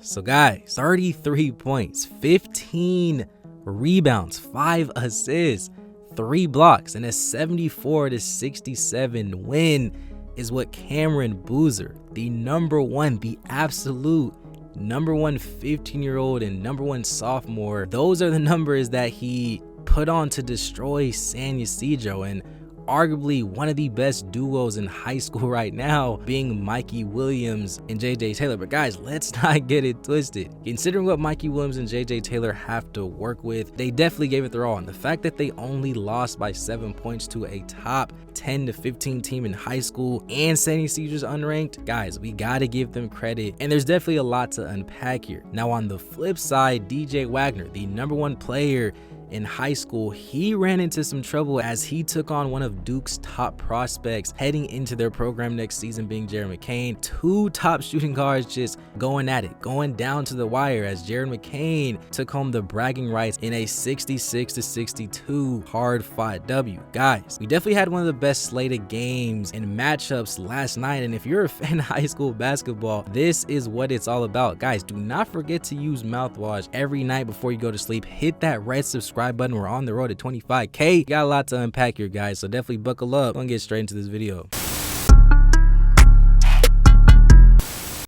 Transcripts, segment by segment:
So guys, 33 points, 15 rebounds, 5 assists, 3 blocks, and a 74-67 win is what Cameron Boozer, the absolute number one 15-year-old and number one sophomore, those are the numbers that he put on to destroy San Ysidro, and arguably one of the best duos in high school right now being Mikey Williams and JJ Taylor. But guys, let's not get it twisted. Considering what Mikey Williams and JJ Taylor have to work with, they definitely gave it their all. And the fact that they only lost by 7 points to a top 10 to 15 team in high school and San Ysidro's unranked, guys, we gotta give them credit. And there's definitely a lot to unpack here. Now on the flip side, DJ Wagner, the #1 player in high school, he ran into some trouble as he took on one of Duke's top prospects heading into their program next season, being Jared McCain. 2 top shooting guards just going at it, going down to the wire, as Jared McCain took home the bragging rights in a 66-62 hard-fought W. Guys, we definitely had one of the best slated games and matchups last night, and if you're a fan of high school basketball, this is what it's all about. Guys, do not forget to use mouthwash every night before you go to sleep. Hit that red subscribe button. We're on the road to 25K. Got a lot to unpack here, guys, so definitely buckle up. I'm gonna get straight into this video.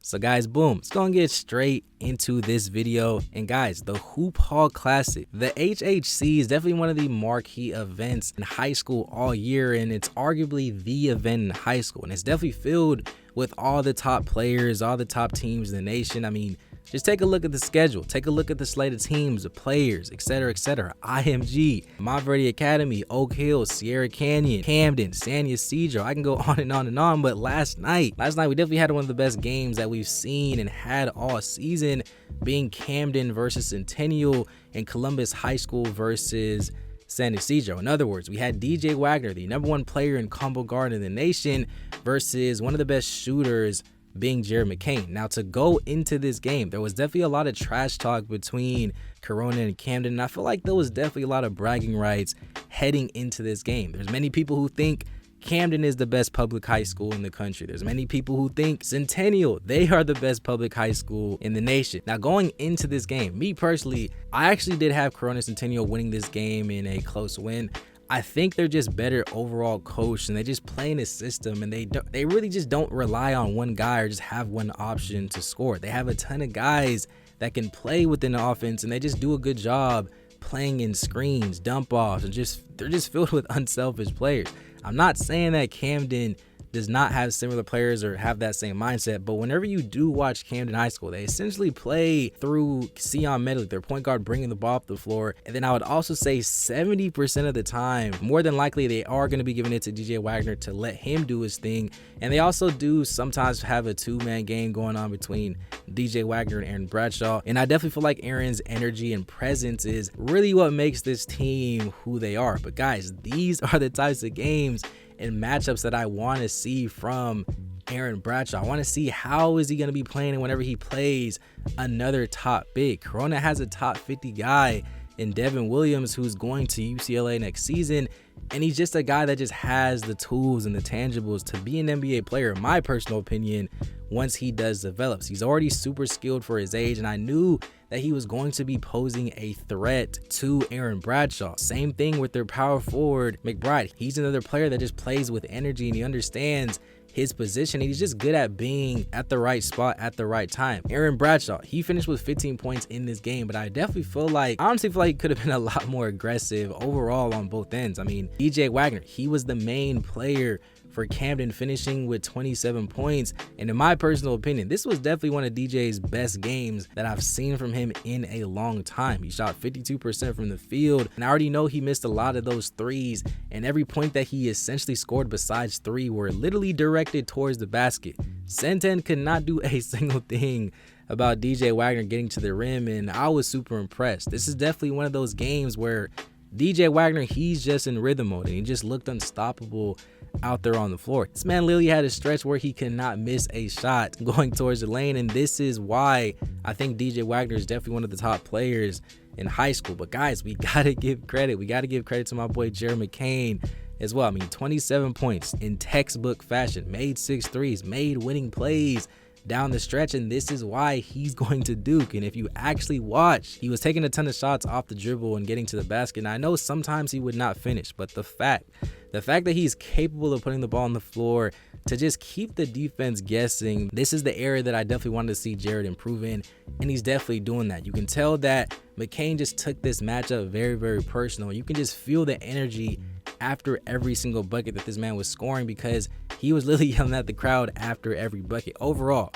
So guys, boom, let's go and get straight into this video. And guys, the Hoop Hall Classic, the HHC, is definitely one of the marquee events in high school all year, and it's arguably the event in high school, and it's definitely filled with all the top players, all the top teams in the nation. I mean, just take a look at the schedule, take a look at the slate of teams, the players, etc., etc. IMG, Montverde Academy, Oak Hill, Sierra Canyon, Camden, San Ysidro. I can go on and on and on, but last night we definitely had one of the best games that we've seen and had all season, being Camden versus Centennial and Columbus High School versus San Ysidro. In other words, we had DJ Wagner, the #1 player in combo guard in the nation, versus one of the best shooters, being Jared McCain. Now, to go into this game, there was definitely a lot of trash talk between Corona and Camden, and I feel like there was definitely a lot of bragging rights heading into this game. There's many people who think Camden is the best public high school in the country. There's many people who think Centennial, they are the best public high school in the nation. Now, going into this game, me personally, I actually did have Corona Centennial winning this game in a close win. I think they're just better overall coached, and they just play in a system, and they really just don't rely on one guy or just have one option to score. They have a ton of guys that can play within the offense, and they just do a good job playing in screens, dump offs, and they're just filled with unselfish players. I'm not saying that Camden does not have similar players or have that same mindset, but whenever you do watch Camden High School, they essentially play through Sion Medley, their point guard, bringing the ball up the floor. And then I would also say 70% of the time, more than likely, they are going to be giving it to DJ Wagner to let him do his thing. And they also do sometimes have a 2-man game going on between DJ Wagner and Aaron Bradshaw. And I definitely feel like Aaron's energy and presence is really what makes this team who they are. But guys, these are the types of games and matchups that I want to see from Aaron Bradshaw. I want to see how is he going to be playing whenever he plays another top big. Corona has a top 50 guy in Devin Williams, who's going to UCLA next season, and he's just a guy that just has the tools and the tangibles to be an NBA player, in my personal opinion, once he does develop. He's already super skilled for his age, and I knew that he was going to be posing a threat to Aaron Bradshaw. Same thing with their power forward, McBride. He's another player that just plays with energy, and he understands his position, and he's just good at being at the right spot at the right time. Aaron Bradshaw, he finished with 15 points in this game, but I honestly feel like he could have been a lot more aggressive overall on both ends. I mean, DJ Wagner, he was the main player for Camden, finishing with 27 points. And in my personal opinion, this was definitely one of DJ's best games that I've seen from him in a long time. He shot 52% from the field, and I already know he missed a lot of those threes, and every point that he essentially scored besides 3 were literally directed towards the basket. Centen could not do a single thing about DJ Wagner getting to the rim, and I was super impressed. This is definitely one of those games where DJ Wagner, he's just in rhythm mode, and he just looked unstoppable out there on the floor. This man literally had a stretch where he could not miss a shot going towards the lane, and this is why I think DJ Wagner is definitely one of the top players in high school. But guys, we gotta give credit. We gotta give credit to my boy Jared McCain as well. I mean, 27 points in textbook fashion, made 6 threes, made winning plays, down the stretch, and this is why he's going to Duke. And if you actually watch, he was taking a ton of shots off the dribble and getting to the basket. And I know sometimes he would not finish, but the fact that he's capable of putting the ball on the floor to just keep the defense guessing, this is the area that I definitely wanted to see Jared improve in, and he's definitely doing that. You can tell that Mccain just took this matchup very, very personal. You can just feel the energy after every single bucket that this man was scoring, because he was literally yelling at the crowd after every bucket. Overall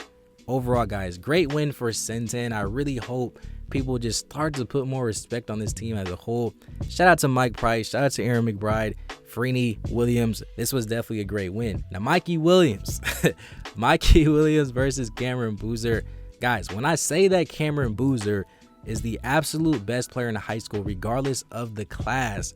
guys, great win for Centennial. I really hope people just start to put more respect on this team as a whole. Shout out to Mike Price, shout out to Aaron McBride, Freeney, Williams. This was definitely a great win. Now Mikey Williams Mikey Williams versus Cameron Boozer. Guys, when I say that Cameron Boozer is the absolute best player in high school regardless of the class,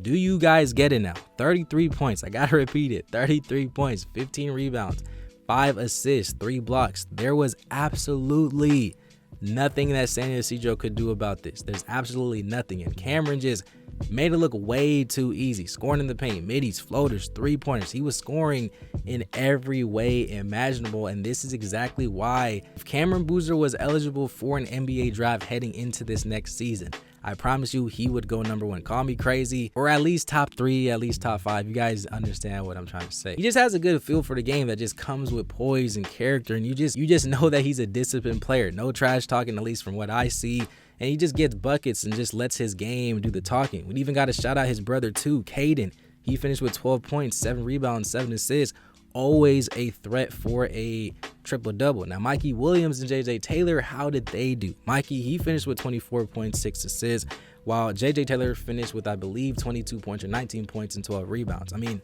do you guys get it now? 33 points, I gotta repeat it, 33 points, 15 rebounds, 5 assists, 3 blocks. There was absolutely nothing that San Ysidro could do about this. There's absolutely nothing, and Cameron just made it look way too easy, scoring in the paint, middies, floaters, 3-pointers. He was scoring in every way imaginable, and this is exactly why if Cameron Boozer was eligible for an NBA draft heading into this next season, I promise you he would go #1. Call me crazy, or at least top 3, at least top 5. You guys understand what I'm trying to say. He just has a good feel for the game that just comes with poise and character, and you just know that he's a disciplined player. No trash talking, at least from what I see. And he just gets buckets and just lets his game do the talking. We even got to shout out his brother too, Camden. He finished with 12 points, 7 rebounds, 7 assists. Always a threat for a triple-double. Now, Mikey Williams and JJ Taylor, how did they do? Mikey, he finished with 24 points, 6 assists, while JJ Taylor finished with, I believe, 22 points or 19 points and 12 rebounds. I mean,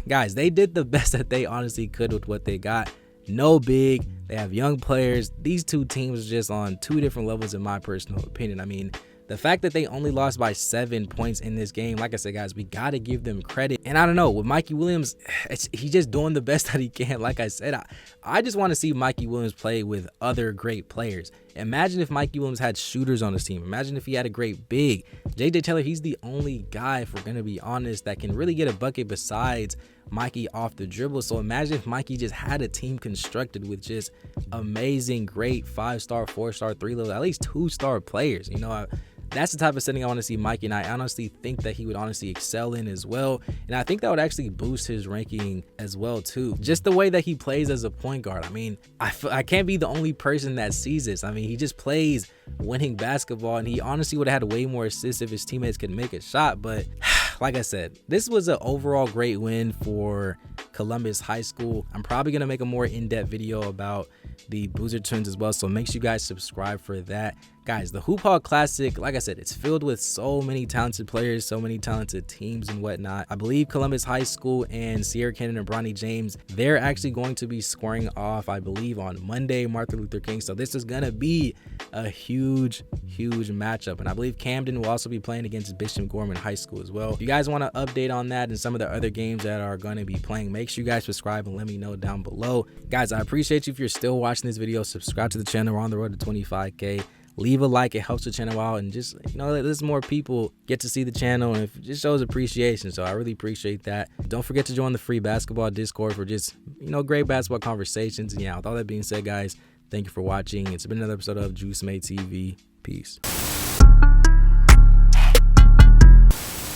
guys, they did the best that they honestly could with what they got. No big. They have young players. These two teams are just on 2 different levels in my personal opinion. I mean, the fact that they only lost by 7 points in this game, like I said, guys, we got to give them credit. And I don't know, with Mikey Williams, he's just doing the best that he can. Like I said, I just want to see Mikey Williams play with other great players. Imagine if Mikey Williams had shooters on his team. Imagine if he had a great big. JJ Taylor, he's the only guy, if we're going to be honest, that can really get a bucket besides Mikey off the dribble. So imagine if Mikey just had a team constructed with just amazing, great 5-star, 4-star, 3-level, at least 2-star players. You know, that's the type of setting I want to see Mikey, and I honestly think that he would honestly excel in as well. And I think that would actually boost his ranking as well too. Just the way that he plays as a point guard. I mean, I can't be the only person that sees this. I mean, he just plays winning basketball, and he honestly would have had way more assists if his teammates could make a shot. But like I said, this was an overall great win for Columbus High School. I'm probably going to make a more in-depth video about the Boozer twins as well, so make sure you guys subscribe for that. Guys, the Hoop Hall Classic, like I said, it's filled with so many talented players, so many talented teams and whatnot. I believe Columbus High School and Sierra Canyon and Bronny James, they're actually going to be squaring off, I believe, on Monday, Martin Luther King. So this is going to be a huge matchup. And I believe Camden will also be playing against Bishop Gorman High School as well. If you guys want to update on that and some of the other games that are going to be playing, make sure you guys subscribe and let me know down below. Guys, I appreciate you if you're still watching this video. Subscribe to the channel. We're on the road to 25K. Leave a like, it helps the channel out, and just, you know, let more people get to see the channel, and it just shows appreciation. So I really appreciate that. Don't forget to join the free basketball Discord for just, you know, great basketball conversations. And yeah, with all that being said, guys, thank you for watching. It's been another episode of Juice Made TV. Peace.